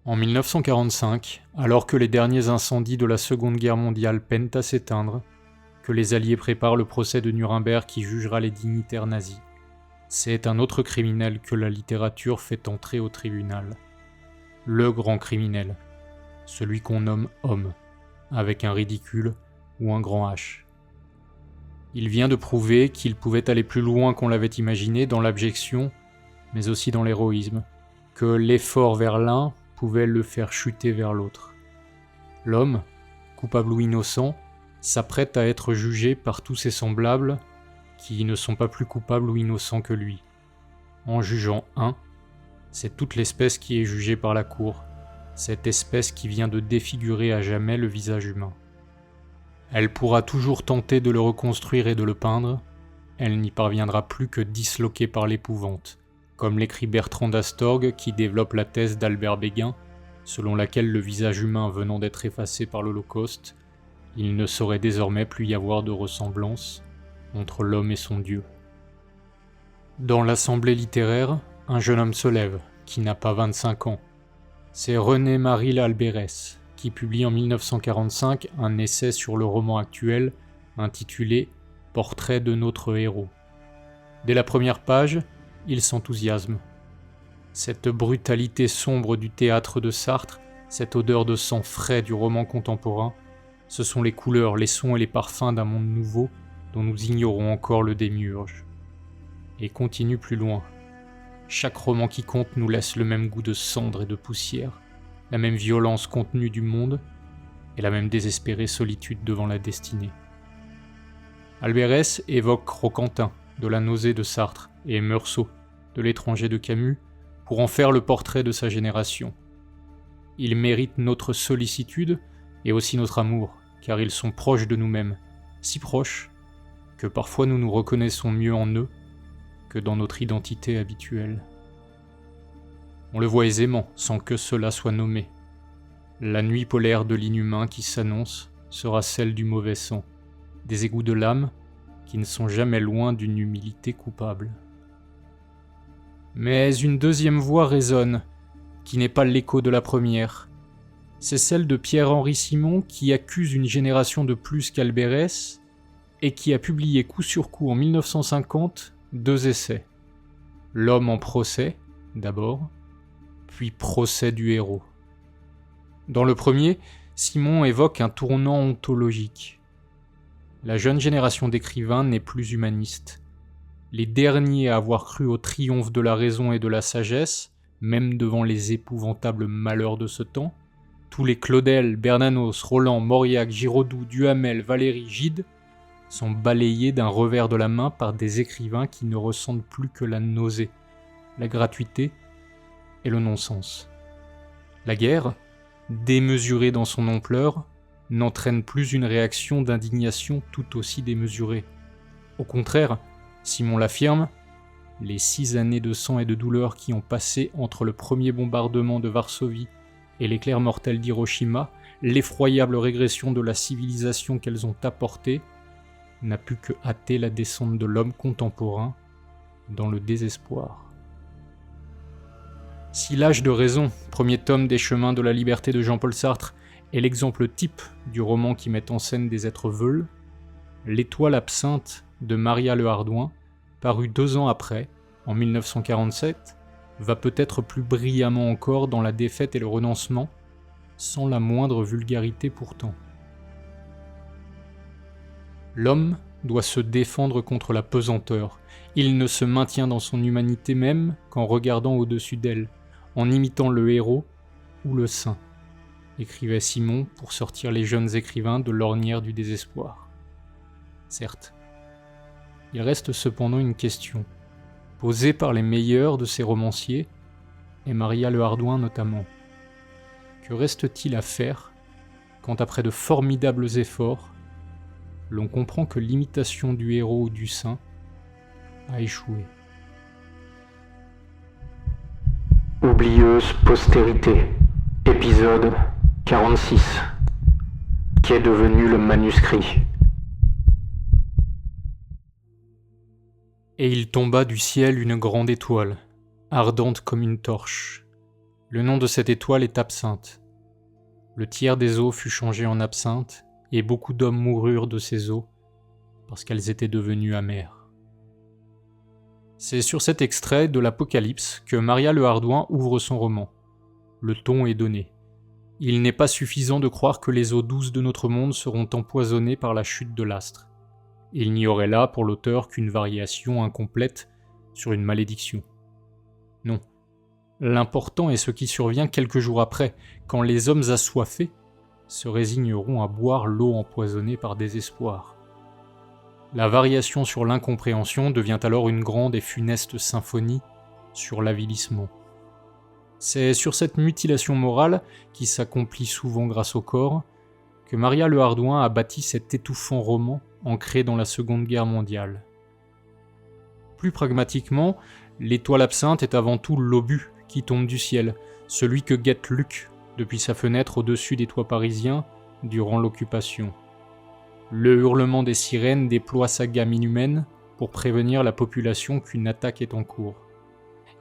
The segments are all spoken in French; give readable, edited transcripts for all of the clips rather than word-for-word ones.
En 1945, alors que les derniers incendies de la Seconde Guerre mondiale peinent à s'éteindre, que les Alliés préparent le procès de Nuremberg qui jugera les dignitaires nazis, c'est un autre criminel que la littérature fait entrer au tribunal. Le grand criminel, celui qu'on nomme homme, avec un ridicule ou un grand H. Il vient de prouver qu'il pouvait aller plus loin qu'on l'avait imaginé dans l'abjection, mais aussi dans l'héroïsme, que l'effort vers l'un pouvait le faire chuter vers l'autre. L'homme, coupable ou innocent, s'apprête à être jugé par tous ses semblables qui ne sont pas plus coupables ou innocents que lui. En jugeant un, c'est toute l'espèce qui est jugée par la cour, cette espèce qui vient de défigurer à jamais le visage humain. Elle pourra toujours tenter de le reconstruire et de le peindre, elle n'y parviendra plus que disloquée par l'épouvante, comme l'écrit Bertrand d'Astorg qui développe la thèse d'Albert Béguin, selon laquelle le visage humain venant d'être effacé par l'Holocauste, il ne saurait désormais plus y avoir de ressemblance entre l'homme et son Dieu. Dans l'assemblée littéraire, un jeune homme se lève, qui n'a pas 25 ans. C'est René-Marie Lalbérès, qui publie en 1945 un essai sur le roman actuel intitulé « Portrait de notre héros ». Dès la première page, il s'enthousiasme. Cette brutalité sombre du théâtre de Sartre, cette odeur de sang frais du roman contemporain, ce sont les couleurs, les sons et les parfums d'un monde nouveau dont nous ignorons encore le démiurge. Et continue plus loin. Chaque roman qui compte nous laisse le même goût de cendre et de poussière, la même violence contenue du monde et la même désespérée solitude devant la destinée. Albérès évoque Roquentin, de la nausée de Sartre, et Meursault, de l'étranger de Camus, pour en faire le portrait de sa génération. Ils méritent notre sollicitude et aussi notre amour, car ils sont proches de nous-mêmes, si proches que parfois nous nous reconnaissons mieux en eux que dans notre identité habituelle. On le voit aisément, sans que cela soit nommé. La nuit polaire de l'inhumain qui s'annonce sera celle du mauvais sang, des égouts de l'âme qui ne sont jamais loin d'une humilité coupable. Mais une deuxième voix résonne, qui n'est pas l'écho de la première. C'est celle de Pierre-Henri Simon qui accuse une génération de plus qu'Albérès et qui a publié coup sur coup en 1950 deux essais. L'homme en procès, d'abord, puis Procès du héros. Dans le premier, Simon évoque un tournant ontologique. La jeune génération d'écrivains n'est plus humaniste. Les derniers à avoir cru au triomphe de la raison et de la sagesse, même devant les épouvantables malheurs de ce temps, tous les Claudel, Bernanos, Roland, Mauriac, Giraudoux, Duhamel, Valéry, Gide, sont balayés d'un revers de la main par des écrivains qui ne ressentent plus que la nausée, la gratuité et le non-sens. La guerre, démesurée dans son ampleur, n'entraîne plus une réaction d'indignation tout aussi démesurée. Au contraire, Simon l'affirme, les 6 années de sang et de douleur qui ont passé entre le premier bombardement de Varsovie et l'éclair mortel d'Hiroshima, l'effroyable régression de la civilisation qu'elles ont apportée, n'a pu que hâter la descente de l'homme contemporain dans le désespoir. Si L'âge de raison, premier tome des chemins de la liberté de Jean-Paul Sartre, est l'exemple type du roman qui met en scène des êtres veules, L'étoile absinthe de Maria Lehardouin, paru 2 ans après, en 1947, va peut-être plus brillamment encore dans la défaite et le renoncement, sans la moindre vulgarité pourtant. L'homme doit se défendre contre la pesanteur. Il ne se maintient dans son humanité même qu'en regardant au-dessus d'elle, en imitant le héros ou le saint, écrivait Simon pour sortir les jeunes écrivains de l'ornière du désespoir. Certes, il reste cependant une question, posée par les meilleurs de ces romanciers, et Maria Lehardouin notamment. Que reste-t-il à faire quand, après de formidables efforts, l'on comprend que l'imitation du héros ou du saint a échoué? Oublieuse postérité, épisode 46. Qu'est devenu le manuscrit? Et il tomba du ciel une grande étoile, ardente comme une torche. Le nom de cette étoile est absinthe. Le tiers des eaux fut changé en absinthe, et beaucoup d'hommes moururent de ces eaux, parce qu'elles étaient devenues amères. C'est sur cet extrait de l'Apocalypse que Maria Le Hardouin ouvre son roman. Le ton est donné. Il n'est pas suffisant de croire que les eaux douces de notre monde seront empoisonnées par la chute de l'astre. Il n'y aurait là pour l'auteur qu'une variation incomplète sur une malédiction. Non. L'important est ce qui survient quelques jours après, quand les hommes assoiffés se résigneront à boire l'eau empoisonnée par désespoir. La variation sur l'incompréhension devient alors une grande et funeste symphonie sur l'avilissement. C'est sur cette mutilation morale, qui s'accomplit souvent grâce au corps, que Maria Le Hardouin a bâti cet étouffant roman ancré dans la Seconde Guerre mondiale. Plus pragmatiquement, l'étoile absinthe est avant tout l'obus qui tombe du ciel, celui que guette Luc depuis sa fenêtre au-dessus des toits parisiens durant l'occupation. Le hurlement des sirènes déploie sa gamme inhumaine pour prévenir la population qu'une attaque est en cours.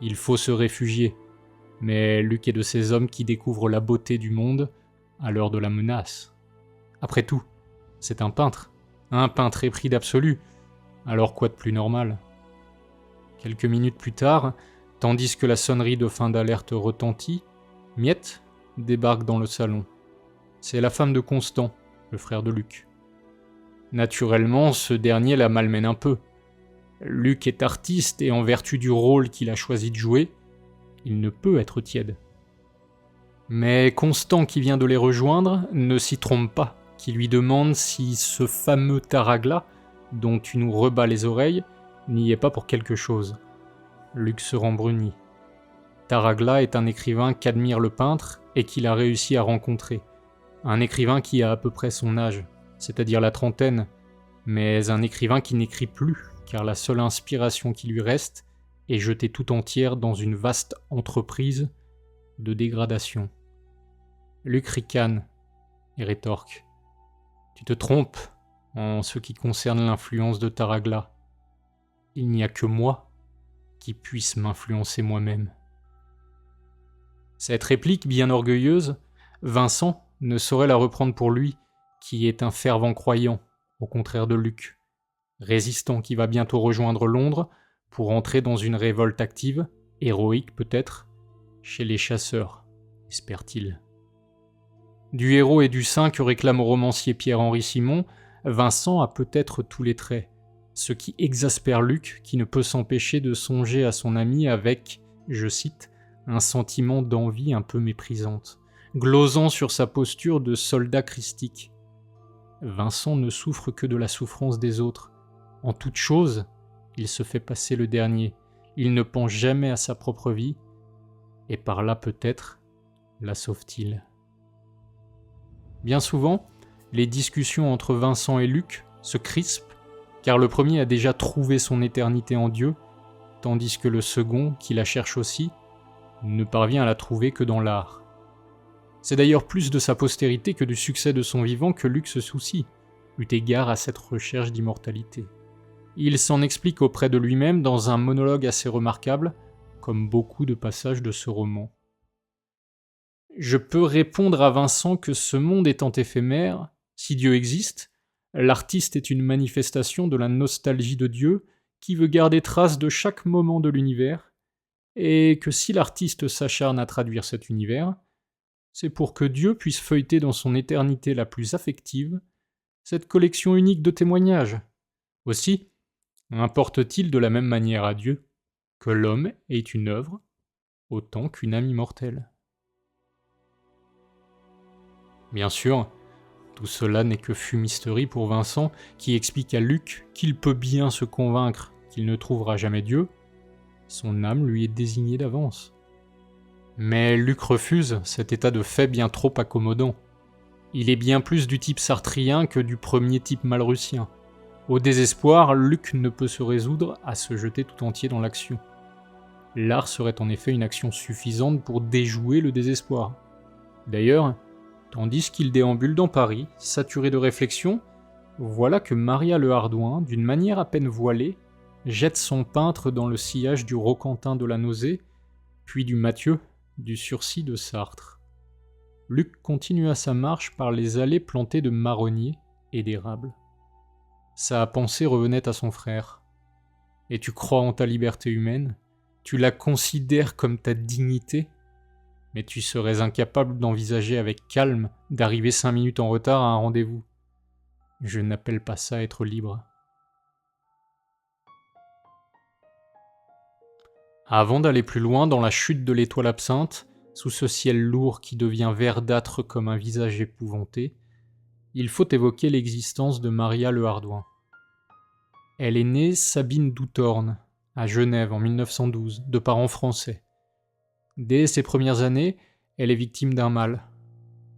Il faut se réfugier, mais Luc est de ces hommes qui découvrent la beauté du monde à l'heure de la menace. Après tout, c'est un peintre épris d'absolu, alors quoi de plus normal ? Quelques minutes plus tard, tandis que la sonnerie de fin d'alerte retentit, Miette débarque dans le salon. C'est la femme de Constant, le frère de Luc. Naturellement, ce dernier la malmène un peu. Luc est artiste et en vertu du rôle qu'il a choisi de jouer, il ne peut être tiède. Mais Constant, qui vient de les rejoindre, ne s'y trompe pas, qui lui demande si ce fameux Taragla, dont tu nous rebats les oreilles, n'y est pas pour quelque chose. Luc se rembrunit. Taragla est un écrivain qu'admire le peintre et qu'il a réussi à rencontrer. Un écrivain qui a à peu près son âge, c'est-à-dire la trentaine, mais un écrivain qui n'écrit plus, car la seule inspiration qui lui reste est jetée tout entière dans une vaste entreprise de dégradation. Luc ricane et rétorque. Tu te trompes en ce qui concerne l'influence de Taragla. Il n'y a que moi qui puisse m'influencer moi-même. Cette réplique bien orgueilleuse, Vincent ne saurait la reprendre pour lui, qui est un fervent croyant, au contraire de Luc, résistant qui va bientôt rejoindre Londres pour entrer dans une révolte active, héroïque peut-être, chez les chasseurs, espère-t-il. Du héros et du saint que réclame au romancier Pierre-Henri Simon, Vincent a peut-être tous les traits, ce qui exaspère Luc qui ne peut s'empêcher de songer à son ami avec, je cite, un sentiment d'envie un peu méprisante, glosant sur sa posture de soldat christique. Vincent ne souffre que de la souffrance des autres. En toute chose, il se fait passer le dernier. Il ne pense jamais à sa propre vie, et par là peut-être la sauve-t-il. Bien souvent, les discussions entre Vincent et Luc se crispent, car le premier a déjà trouvé son éternité en Dieu, tandis que le second, qui la cherche aussi, ne parvient à la trouver que dans l'art. C'est d'ailleurs plus de sa postérité que du succès de son vivant que Luc se soucie, eut égard à cette recherche d'immortalité. Il s'en explique auprès de lui-même dans un monologue assez remarquable, comme beaucoup de passages de ce roman. Je peux répondre à Vincent que ce monde étant éphémère, si Dieu existe, l'artiste est une manifestation de la nostalgie de Dieu qui veut garder trace de chaque moment de l'univers, et que si l'artiste s'acharne à traduire cet univers, c'est pour que Dieu puisse feuilleter dans son éternité la plus affective cette collection unique de témoignages. Aussi, importe-t-il de la même manière à Dieu que l'homme est une œuvre autant qu'une âme immortelle. Bien sûr, tout cela n'est que fumisterie pour Vincent qui explique à Luc qu'il peut bien se convaincre qu'il ne trouvera jamais Dieu. Son âme lui est désignée d'avance. Mais Luc refuse cet état de fait bien trop accommodant. Il est bien plus du type sartrien que du premier type malrussien. Au désespoir, Luc ne peut se résoudre à se jeter tout entier dans l'action. L'art serait en effet une action suffisante pour déjouer le désespoir. D'ailleurs, tandis qu'il déambule dans Paris, saturé de réflexion, voilà que Maria Le Hardouin, d'une manière à peine voilée, jette son peintre dans le sillage du Roquentin de la Nausée, puis du Matthieu du sursis de Sartre. Luc continua sa marche par les allées plantées de marronniers et d'érables. Sa pensée revenait à son frère. « Et tu crois en ta liberté humaine ? Tu la considères comme ta dignité ? Mais tu serais incapable d'envisager avec calme d'arriver 5 minutes en retard à un rendez-vous. Je n'appelle pas ça être libre. » Avant d'aller plus loin dans la chute de l'étoile absinthe, sous ce ciel lourd qui devient verdâtre comme un visage épouvanté, il faut évoquer l'existence de Maria Le Hardouin. Elle est née Sabine Douthorn, à Genève en 1912, de parents français. Dès ses premières années, elle est victime d'un mal,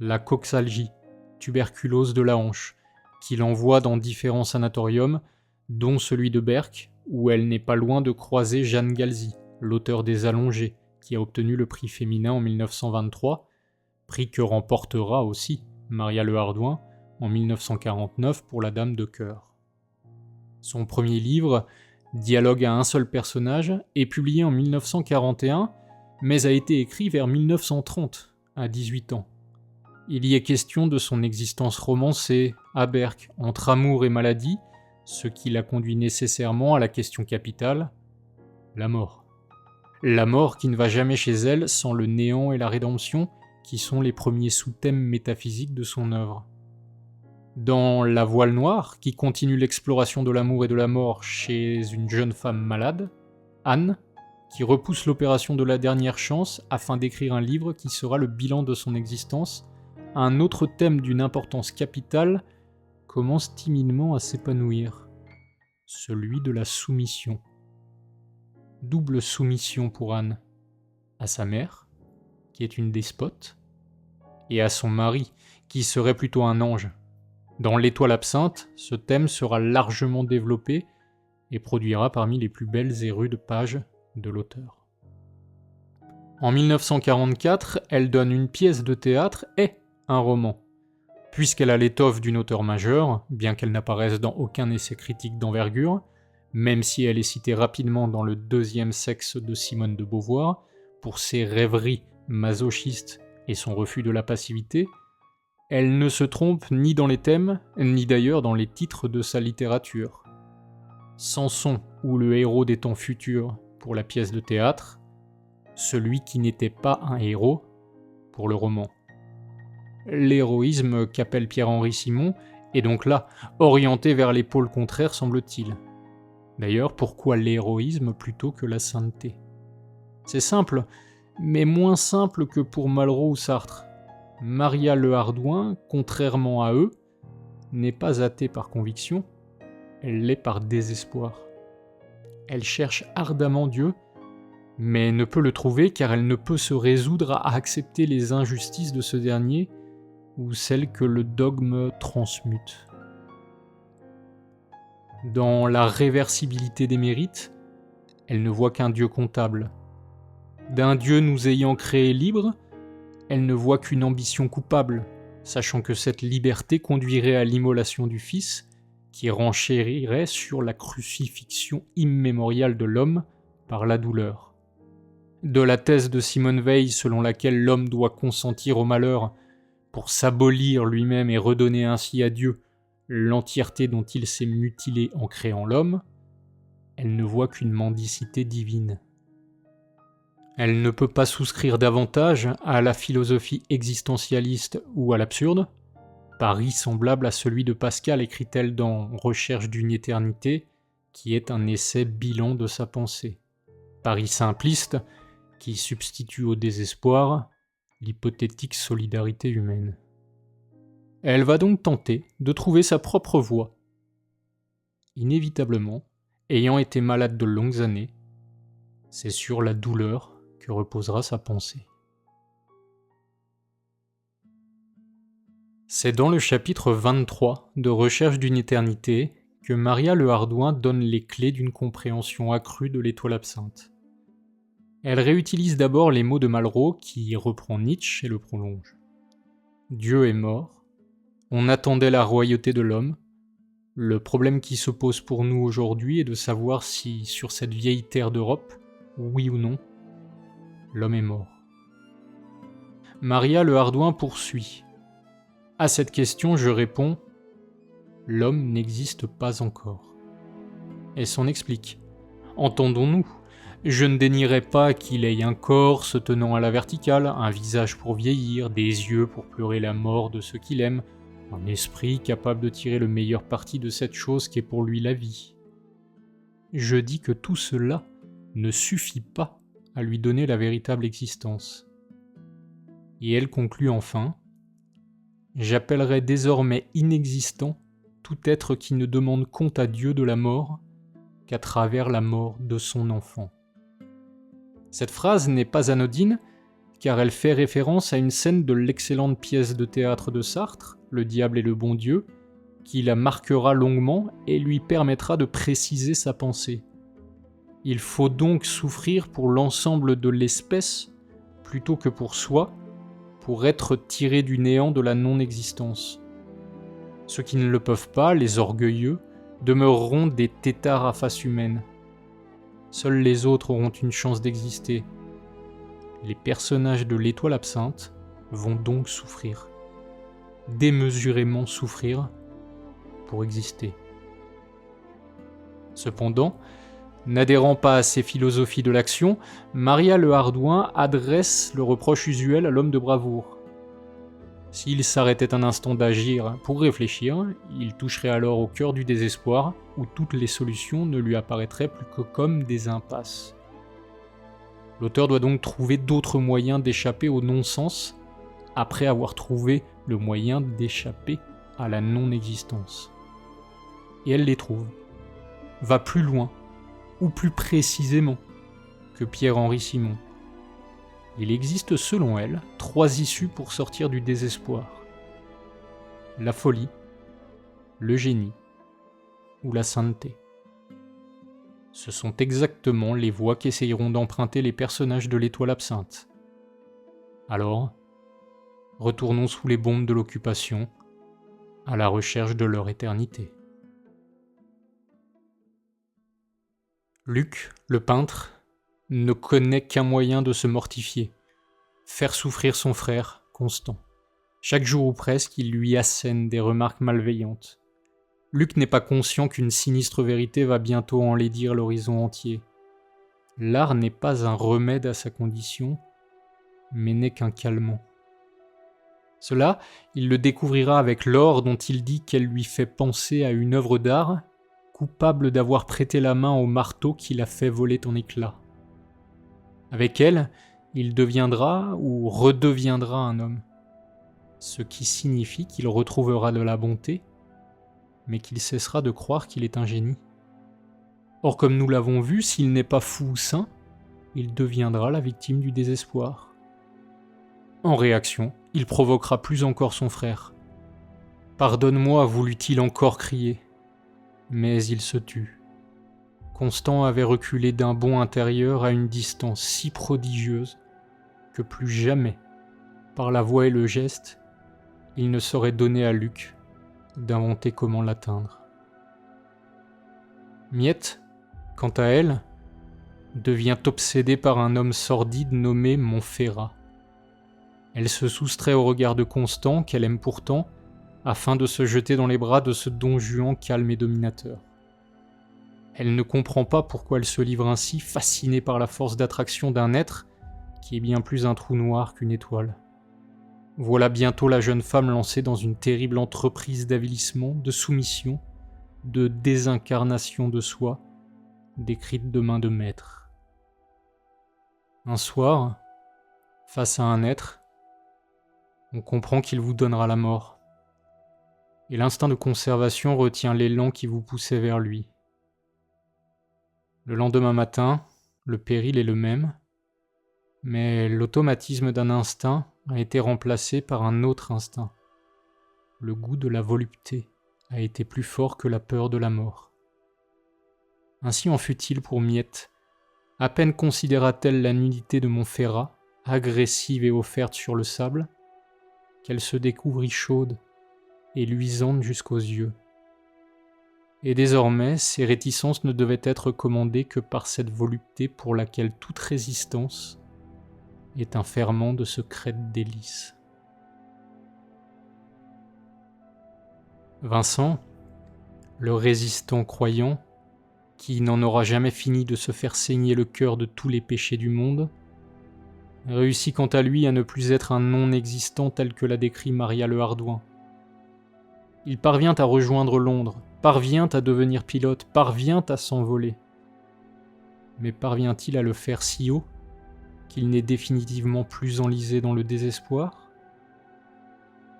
la coxalgie, tuberculose de la hanche, qui l'envoie dans différents sanatoriums, dont celui de Berck, où elle n'est pas loin de croiser Jeanne Galzi, l'auteur des Allongés, qui a obtenu le prix féminin en 1923, prix que remportera aussi Maria Le Hardouin en 1949 pour La Dame de cœur. Son premier livre, Dialogue à un seul personnage, est publié en 1941, mais a été écrit vers 1930, à 18 ans. Il y est question de son existence romancée, à Berck, entre amour et maladie, ce qui la conduit nécessairement à la question capitale, la mort. La mort qui ne va jamais chez elle sans le néant et la rédemption, qui sont les premiers sous-thèmes métaphysiques de son œuvre. Dans La Voile noire, qui continue l'exploration de l'amour et de la mort chez une jeune femme malade, Anne, qui repousse l'opération de la dernière chance afin d'écrire un livre qui sera le bilan de son existence, un autre thème d'une importance capitale commence timidement à s'épanouir, celui de la soumission. Double soumission pour Anne, à sa mère, qui est une despote, et à son mari, qui serait plutôt un ange. Dans L'étoile absinthe, ce thème sera largement développé et produira parmi les plus belles et rudes pages de l'auteur. En 1944, elle donne une pièce de théâtre et un roman. Puisqu'elle a l'étoffe d'une auteure majeure, bien qu'elle n'apparaisse dans aucun essai critique d'envergure, même si elle est citée rapidement dans Le deuxième sexe de Simone de Beauvoir, pour ses rêveries masochistes et son refus de la passivité, elle ne se trompe ni dans les thèmes, ni d'ailleurs dans les titres de sa littérature. Samson ou le héros des temps futurs pour la pièce de théâtre, celui qui n'était pas un héros pour le roman. L'héroïsme qu'appelle Pierre-Henri Simon est donc là, orienté vers les pôles contraires semble-t-il. D'ailleurs, pourquoi l'héroïsme plutôt que la sainteté ? C'est simple, mais moins simple que pour Malraux ou Sartre. Maria Le Hardouin, contrairement à eux, n'est pas athée par conviction, elle l'est par désespoir. Elle cherche ardemment Dieu, mais ne peut le trouver car elle ne peut se résoudre à accepter les injustices de ce dernier ou celles que le dogme transmute. Dans la réversibilité des mérites, elle ne voit qu'un Dieu comptable. D'un Dieu nous ayant créés libres, elle ne voit qu'une ambition coupable, sachant que cette liberté conduirait à l'immolation du Fils, qui renchérirait sur la crucifixion immémoriale de l'homme par la douleur. De la thèse de Simone Weil selon laquelle l'homme doit consentir au malheur pour s'abolir lui-même et redonner ainsi à Dieu l'entièreté dont il s'est mutilé en créant l'homme, elle ne voit qu'une mendicité divine. Elle ne peut pas souscrire davantage à la philosophie existentialiste ou à l'absurde. Pari semblable à celui de Pascal, écrit-elle dans Recherche d'une éternité, qui est un essai bilan de sa pensée. Pari simpliste, qui substitue au désespoir l'hypothétique solidarité humaine. Elle va donc tenter de trouver sa propre voie. Inévitablement, ayant été malade de longues années, c'est sur la douleur que reposera sa pensée. C'est dans le chapitre 23 de Recherche d'une éternité que Maria Le Hardouin donne les clés d'une compréhension accrue de l'étoile absinthe. Elle réutilise d'abord les mots de Malraux qui reprend Nietzsche et le prolonge. Dieu est mort, on attendait la royauté de l'homme. Le problème qui se pose pour nous aujourd'hui est de savoir si, sur cette vieille terre d'Europe, oui ou non, l'homme est mort. Maria Le Hardouin poursuit. À cette question, je réponds « L'homme n'existe pas encore ». Elle s'en explique. Entendons-nous, je ne dénierai pas qu'il ait un corps se tenant à la verticale, un visage pour vieillir, des yeux pour pleurer la mort de ceux qu'il aime, un esprit capable de tirer le meilleur parti de cette chose qu'est pour lui la vie. Je dis que tout cela ne suffit pas à lui donner la véritable existence. Et elle conclut enfin « J'appellerai désormais inexistant tout être qui ne demande compte à Dieu de la mort qu'à travers la mort de son enfant. » Cette phrase n'est pas anodine, car elle fait référence à une scène de l'excellente pièce de théâtre de Sartre, Le diable et le bon Dieu, qui la marquera longuement et lui permettra de préciser sa pensée. Il faut donc souffrir pour l'ensemble de l'espèce, plutôt que pour soi, pour être tiré du néant de la non-existence. Ceux qui ne le peuvent pas, les orgueilleux, demeureront des têtards à face humaine. Seuls les autres auront une chance d'exister. Les personnages de l'Étoile absinthe vont donc souffrir. Démesurément souffrir pour exister. Cependant, n'adhérant pas à ces philosophies de l'action, Maria Le Hardouin adresse le reproche usuel à l'homme de bravoure. S'il s'arrêtait un instant d'agir pour réfléchir, il toucherait alors au cœur du désespoir, où toutes les solutions ne lui apparaîtraient plus que comme des impasses. L'auteur doit donc trouver d'autres moyens d'échapper au non-sens, après avoir trouvé le moyen d'échapper à la non-existence. Et elle les trouve, va plus loin, ou plus précisément, que Pierre-Henri Simon. Il existe selon elle 3 issues pour sortir du désespoir. La folie, le génie ou la sainteté. Ce sont exactement les voies qu'essayeront d'emprunter les personnages de l'Étoile absinthe. Alors, retournons sous les bombes de l'occupation, à la recherche de leur éternité. Luc, le peintre, ne connaît qu'un moyen de se mortifier, faire souffrir son frère, Constant. Chaque jour ou presque, il lui assène des remarques malveillantes. Luc n'est pas conscient qu'une sinistre vérité va bientôt enlaidir l'horizon entier. L'art n'est pas un remède à sa condition, mais n'est qu'un calmant. Cela, il le découvrira avec l'or dont il dit qu'elle lui fait penser à une œuvre d'art, coupable d'avoir prêté la main au marteau qui l'a fait voler en éclats. Avec elle, il deviendra ou redeviendra un homme, ce qui signifie qu'il retrouvera de la bonté, mais qu'il cessera de croire qu'il est un génie. Or, comme nous l'avons vu, s'il n'est pas fou ou saint, il deviendra la victime du désespoir. En réaction, il provoquera plus encore son frère. « Pardonne-moi » voulut-il encore crier, mais il se tut. Constant avait reculé d'un bond intérieur à une distance si prodigieuse que plus jamais, par la voix et le geste, il ne saurait donner à Luc d'inventer comment l'atteindre. Miette, quant à elle, devient obsédée par un homme sordide nommé Montferrat. Elle se soustrait au regard de Constant, qu'elle aime pourtant, afin de se jeter dans les bras de ce Don Juan calme et dominateur. Elle ne comprend pas pourquoi elle se livre ainsi, fascinée par la force d'attraction d'un être qui est bien plus un trou noir qu'une étoile. Voilà bientôt la jeune femme lancée dans une terrible entreprise d'avilissement, de soumission, de désincarnation de soi, décrite de main de maître. Un soir, face à un être, on comprend qu'il vous donnera la mort. Et l'instinct de conservation retient l'élan qui vous poussait vers lui. Le lendemain matin, le péril est le même, mais l'automatisme d'un instinct a été remplacé par un autre instinct. Le goût de la volupté a été plus fort que la peur de la mort. Ainsi en fut-il pour Miette. À peine considéra-t-elle la nudité de Montferrat, agressive et offerte sur le sable, qu'elle se découvrit chaude et luisante jusqu'aux yeux. Et désormais, ses réticences ne devaient être commandées que par cette volupté pour laquelle toute résistance est un ferment de secrètes délices. Vincent, le résistant croyant, qui n'en aura jamais fini de se faire saigner le cœur de tous les péchés du monde, réussit quant à lui à ne plus être un non-existant tel que l'a décrit Maria Le Hardouin. Il parvient à rejoindre Londres, parvient à devenir pilote, parvient à s'envoler. Mais parvient-il à le faire si haut qu'il n'est définitivement plus enlisé dans le désespoir ?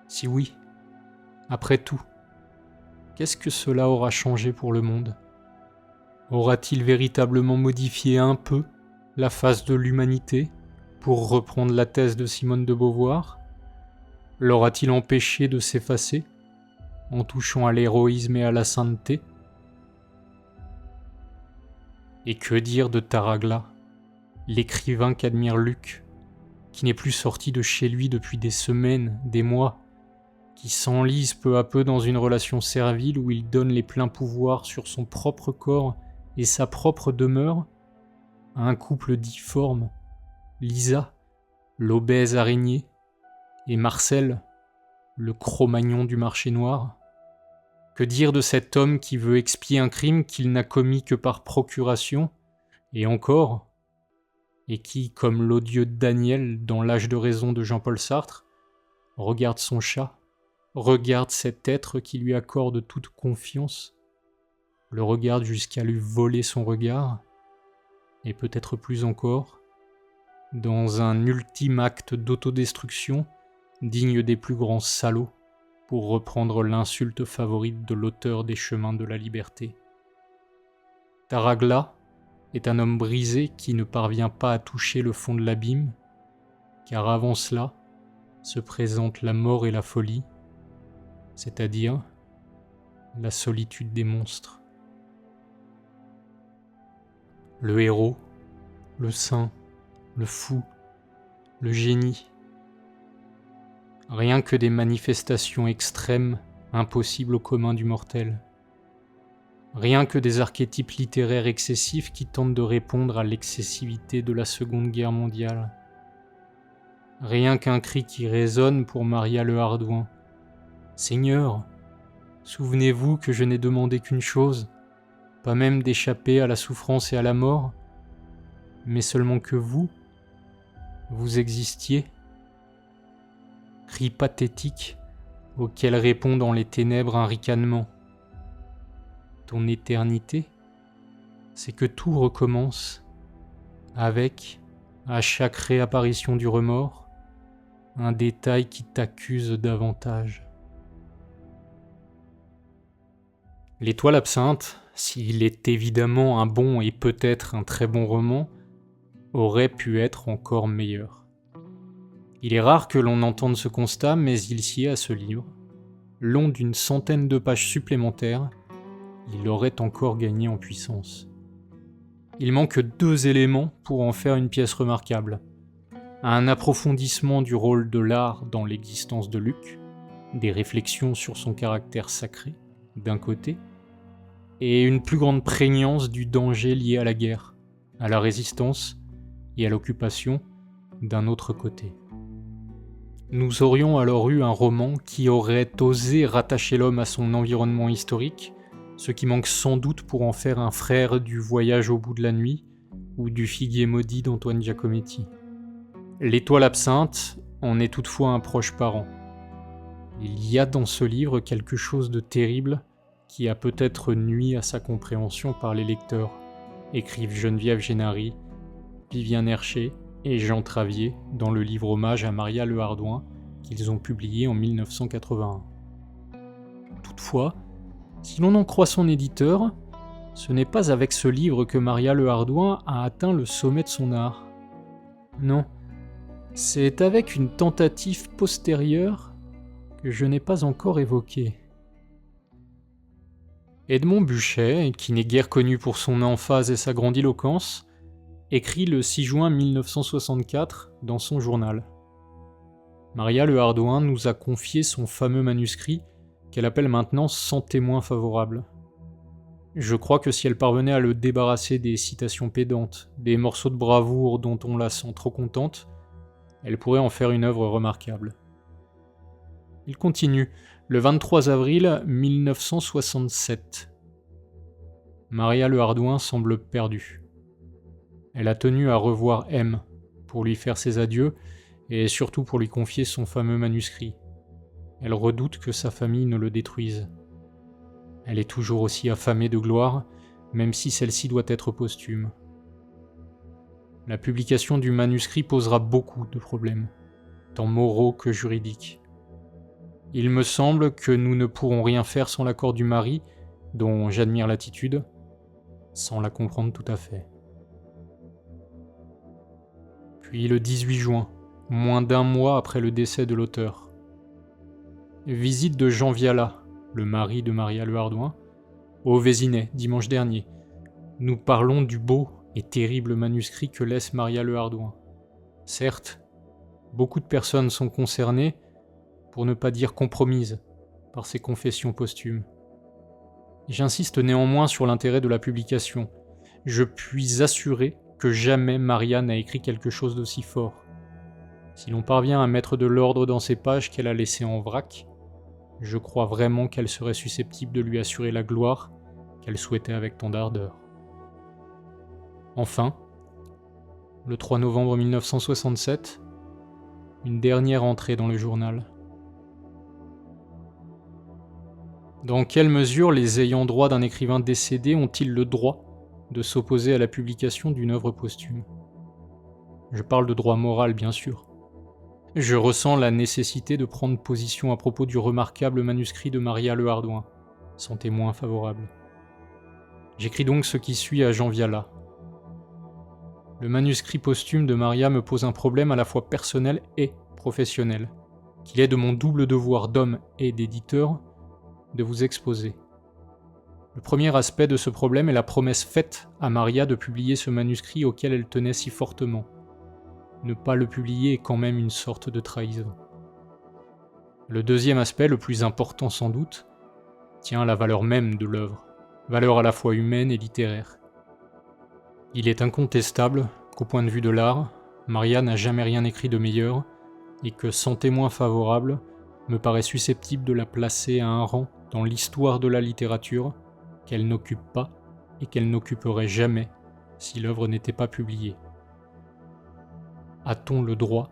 Si oui, après tout, qu'est-ce que cela aura changé pour le monde ? Aura-t-il véritablement modifié un peu la face de l'humanité, pour reprendre la thèse de Simone de Beauvoir ? L'aura-t-il empêché de s'effacer, en touchant à l'héroïsme et à la sainteté ? Et que dire de Taragla, l'écrivain qu'admire Luc, qui n'est plus sorti de chez lui depuis des semaines, des mois, qui s'enlise peu à peu dans une relation servile où il donne les pleins pouvoirs sur son propre corps et sa propre demeure à un couple difforme, Lisa, l'obèse araignée, et Marcel, le Cro-Magnon du marché noir ? Que dire de cet homme qui veut expier un crime qu'il n'a commis que par procuration, et encore, et qui, comme l'odieux Daniel dans L'âge de raison de Jean-Paul Sartre, regarde son chat, regarde cet être qui lui accorde toute confiance, le regarde jusqu'à lui voler son regard, et peut-être plus encore, dans un ultime acte d'autodestruction digne des plus grands salauds, pour reprendre l'insulte favorite de l'auteur des Chemins de la Liberté. Taragla est un homme brisé qui ne parvient pas à toucher le fond de l'abîme, car avant cela se présentent la mort et la folie, c'est-à-dire la solitude des monstres. Le héros, le saint, le fou, le génie. Rien que des manifestations extrêmes, impossibles au commun du mortel. Rien que des archétypes littéraires excessifs qui tentent de répondre à l'excessivité de la Seconde Guerre mondiale. Rien qu'un cri qui résonne pour Maria Le Hardouin. « Seigneur, souvenez-vous que je n'ai demandé qu'une chose, pas même d'échapper à la souffrance et à la mort, mais seulement que vous existiez. » Cri pathétique auquel répond dans les ténèbres un ricanement. Ton éternité, c'est que tout recommence, avec, à chaque réapparition du remords, un détail qui t'accuse davantage. L'Étoile absinthe, s'il est évidemment un bon et peut-être un très bon roman, aurait pu être encore meilleur. Il est rare que l'on entende ce constat, mais il sied à ce livre. Long d'une centaine de pages supplémentaires, il aurait encore gagné en puissance. Il manque 2 éléments pour en faire une pièce remarquable. Un approfondissement du rôle de l'art dans l'existence de Luc, des réflexions sur son caractère sacré, d'un côté, et une plus grande prégnance du danger lié à la guerre, à la résistance et à l'occupation, d'un autre côté. Nous aurions alors eu un roman qui aurait osé rattacher l'homme à son environnement historique, ce qui manque sans doute pour en faire un frère du Voyage au bout de la nuit ou du Figuier maudit d'Antoine Giacometti. L'Étoile absinthe en est toutefois un proche parent. Il y a dans ce livre quelque chose de terrible qui a peut-être nui à sa compréhension par les lecteurs, écrivent Geneviève Génary, Vivien Herché et Jean Travier dans le livre hommage à Maria Le Hardouin qu'ils ont publié en 1981. Toutefois, si l'on en croit son éditeur, ce n'est pas avec ce livre que Maria Le Hardouin a atteint le sommet de son art. Non, c'est avec une tentative postérieure que je n'ai pas encore évoquée. Edmond Buchet, qui n'est guère connu pour son emphase et sa grandiloquence, écrit le 6 juin 1964 dans son journal. Maria Le Hardouin nous a confié son fameux manuscrit qu'elle appelle maintenant sans témoin favorable. Je crois que si elle parvenait à le débarrasser des citations pédantes, des morceaux de bravoure dont on la sent trop contente, Elle pourrait en faire une œuvre remarquable. Il continue, le 23 avril 1967. Maria Le Hardouin semble perdue. Elle a tenu à revoir M pour lui faire ses adieux et surtout pour lui confier son fameux manuscrit. Elle redoute que sa famille ne le détruise. Elle est toujours aussi affamée de gloire, même si celle-ci doit être posthume. La publication du manuscrit posera beaucoup de problèmes, tant moraux que juridiques. Il me semble que nous ne pourrons rien faire sans l'accord du mari, dont j'admire l'attitude, sans la comprendre tout à fait. Puis le 18 juin, moins d'un mois après le décès de l'auteur. Visite de Jean Viala, le mari de Maria Le Hardouin, au Vésinet, dimanche dernier. Nous parlons du beau et terrible manuscrit que laisse Maria Le Hardouin. Certes, beaucoup de personnes sont concernées, pour ne pas dire compromises, par ces confessions posthumes. J'insiste néanmoins sur l'intérêt de la publication. Je puis assurer que jamais Maria n'a écrit quelque chose d'aussi fort. Si l'on parvient à mettre de l'ordre dans ces pages qu'elle a laissées en vrac, je crois vraiment qu'elle serait susceptible de lui assurer la gloire qu'elle souhaitait avec tant d'ardeur. Enfin, le 3 novembre 1967, une dernière entrée dans le journal. Dans quelle mesure les ayants droit d'un écrivain décédé ont-ils le droit de s'opposer à la publication d'une œuvre posthume ? Je parle de droit moral, bien sûr. Je ressens la nécessité de prendre position à propos du remarquable manuscrit de Maria Le Hardouin, sans témoin favorable. J'écris donc ce qui suit à Jean Viala. Le manuscrit posthume de Maria me pose un problème à la fois personnel et professionnel, qu'il est de mon double devoir d'homme et d'éditeur de vous exposer. Le premier aspect de ce problème est la promesse faite à Maria de publier ce manuscrit auquel elle tenait si fortement. Ne pas le publier est quand même une sorte de trahison. Le deuxième aspect, le plus important sans doute, tient à la valeur même de l'œuvre, valeur à la fois humaine et littéraire. Il est incontestable qu'au point de vue de l'art, Maria n'a jamais rien écrit de meilleur et que, sans témoin favorable, me paraît susceptible de la placer à un rang dans l'histoire de la littérature qu'elle n'occupe pas et qu'elle n'occuperait jamais si l'œuvre n'était pas publiée. A-t-on le droit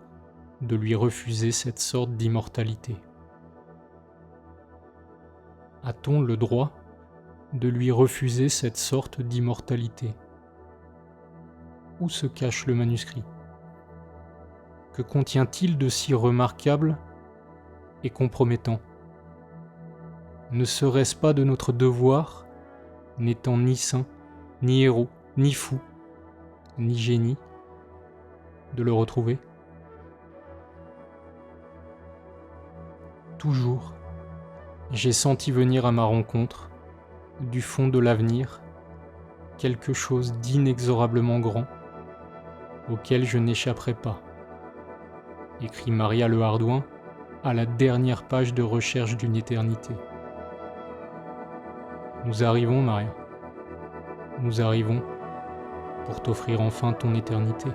de lui refuser cette sorte d'immortalité ? A-t-on le droit de lui refuser cette sorte d'immortalité ? Où se cache le manuscrit ? Que contient-il de si remarquable et compromettant ? Ne serait-ce pas de notre devoir, n'étant ni saint, ni héros, ni fou, ni génie, de le retrouver ? Toujours, j'ai senti venir à ma rencontre, du fond de l'avenir, quelque chose d'inexorablement grand, auquel je n'échapperai pas. Écrit Maria Le Hardouin à la dernière page de Recherche d'une éternité. Nous arrivons, Maria. Nous arrivons pour t'offrir enfin ton éternité.